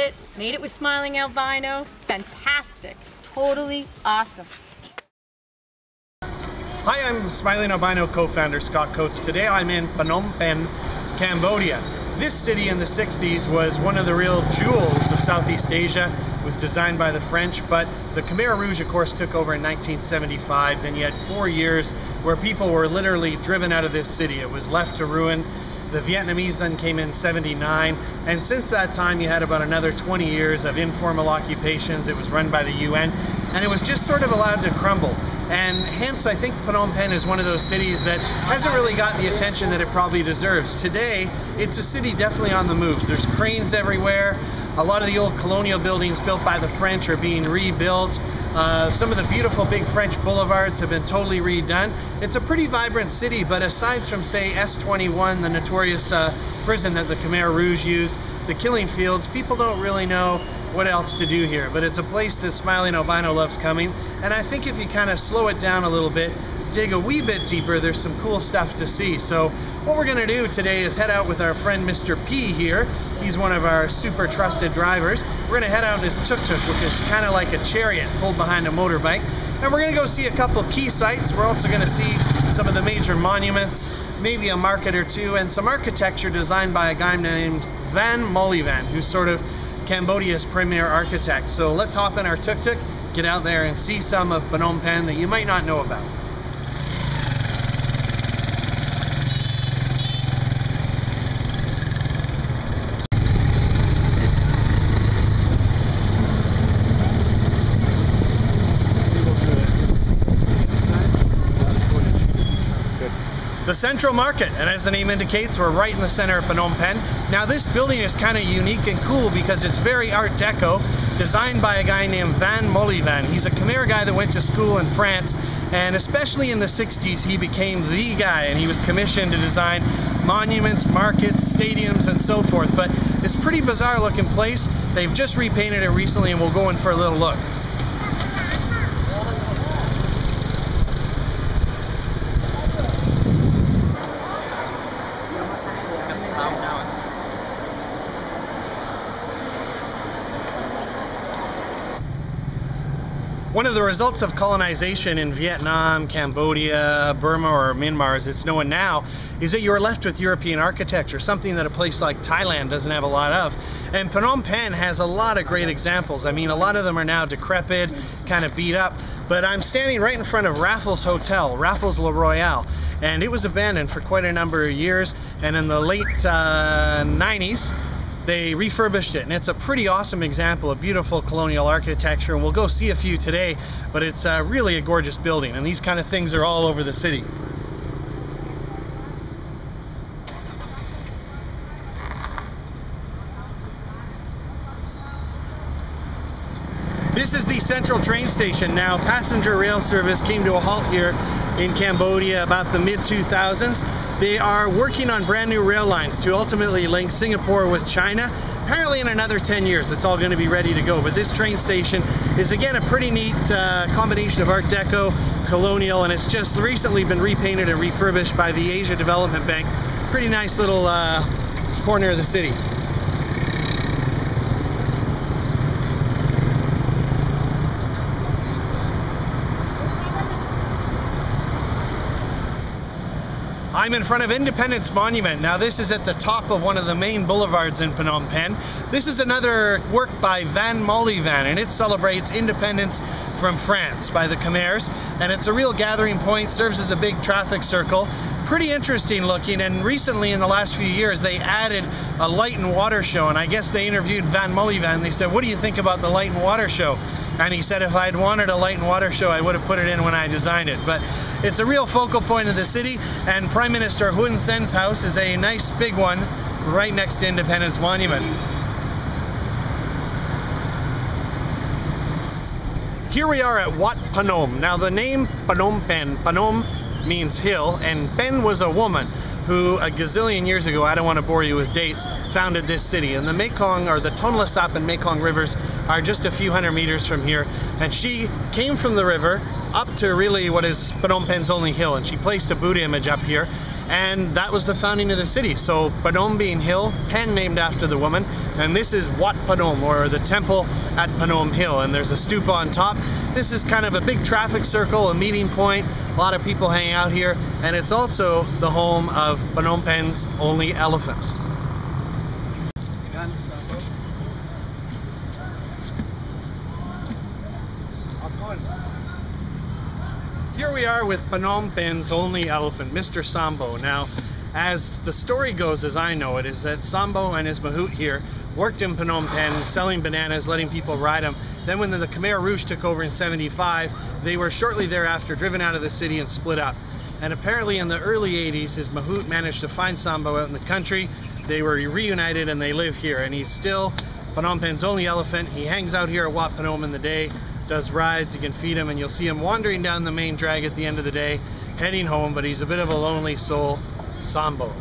it, made it with Smiling Albino. Fantastic, totally awesome. Hi, I'm Smiling Albino co-founder Scott Coates. Today I'm in Phnom Penh, Cambodia. This city in the 60s was one of the real jewels of Southeast Asia. It was designed by the French, but the Khmer Rouge, of course, took over in 1975. Then you had 4 years where people were literally driven out of this city. It was left to ruin. The Vietnamese then came in 79, and since that time you had about another 20 years of informal occupations. It was run by the UN, and it was just sort of allowed to crumble. And hence I think Phnom Penh is one of those cities that hasn't really got the attention that it probably deserves. Today, it's a city definitely on the move. There's cranes everywhere. A lot of the old colonial buildings built by the French are being rebuilt. Some of the beautiful big French boulevards have been totally redone. It's a pretty vibrant city, but aside from, say, S21, the notorious prison that the Khmer Rouge used, the killing fields, people don't really know what else to do here. But it's a place that Smiling Albino loves coming, and I think if you kind of slow it down a little bit, dig a wee bit deeper, there's some cool stuff to see. So what we're going to do today is head out with our friend Mr. P here. He's one of our super trusted drivers. We're going to head out in his Tuk Tuk, which is kind of like a chariot pulled behind a motorbike. And we're going to go see a couple key sites. We're also going to see some of the major monuments, maybe a market or two, and some architecture designed by a guy named Van Mollyvan, who's sort of Cambodia's premier architect. So let's hop in our Tuk Tuk, get out there and see some of Phnom Penh that you might not know about. The Central Market, and as the name indicates, we're right in the center of Phnom Penh. Now this building is kind of unique and cool because it's very Art Deco, designed by a guy named Van Mollyvan. He's a Khmer guy that went to school in France, and especially in the 60s he became the guy, and he was commissioned to design monuments, markets, stadiums, and so forth. But it's a pretty bizarre looking place. They've just repainted it recently, and we'll go in for a little look. One of the results of colonization in Vietnam, Cambodia, Burma, or Myanmar as it's known now, is that you are left with European architecture, something that a place like Thailand doesn't have a lot of. And Phnom Penh has a lot of great examples. I mean, a lot of them are now decrepit, kind of beat up, but I'm standing right in front of Raffles Hotel, Raffles Le Royale, and it was abandoned for quite a number of years, and in the late 90s, they refurbished it, and it's a pretty awesome example of beautiful colonial architecture, and we'll go see a few today, but it's really a gorgeous building, and these kind of things are all over the city. This is the central train station. Now, passenger rail service came to a halt here in Cambodia about the mid-2000s. They are working on brand new rail lines to ultimately link Singapore with China. Apparently in another 10 years it's all going to be ready to go. But this train station is again a pretty neat combination of Art Deco, colonial, and it's just recently been repainted and refurbished by the Asia Development Bank. Pretty nice little corner of the city. I'm in front of Independence Monument. Now this is at the top of one of the main boulevards in Phnom Penh. This is another work by Van Mollyvan, and it celebrates independence from France by the Khmers, and it's a real gathering point, serves as a big traffic circle. Pretty interesting looking, and recently in the last few years they added a light and water show, and I guess they interviewed Van Mollyvan. They said, what do you think about the light and water show? And he said if I'd wanted a light and water show I would have put it in when I designed it. But it's a real focal point of the city, and Prime Minister Hun Sen's house is a nice big one right next to Independence Monument. Here we are at Wat Panom. Now the name Phnom Penh, Panom means hill, and Penh was a woman who a gazillion years ago, I don't want to bore you with dates, founded this city. And the Mekong, or the Tonle Sap and Mekong rivers are just a few hundred meters from here, and she came from the river, up to really what is Phnom Penh's only hill, and she placed a Buddha image up here, and that was the founding of the city. So Panom being hill, Pen named after the woman, and this is Wat Panom, or the temple at Panom Hill, and there's a stupa on top. This is kind of a big traffic circle, a meeting point, a lot of people hang out here, and it's also the home of Phnom Penh's only elephant. Here we are with Phnom Penh's only elephant, Mr. Sambo. Now, as the story goes, as I know it, is that Sambo and his mahout here worked in Phnom Penh selling bananas, letting people ride them. Then when the Khmer Rouge took over in '75, they were shortly thereafter driven out of the city and split up. And apparently in the early '80s, his mahout managed to find Sambo out in the country. They were reunited and they live here, and he's still Phnom Penh's only elephant. He hangs out here at Wat Panom in the day, does rides, you can feed him, and you'll see him wandering down the main drag at the end of the day, heading home, but he's a bit of a lonely soul, Sambo.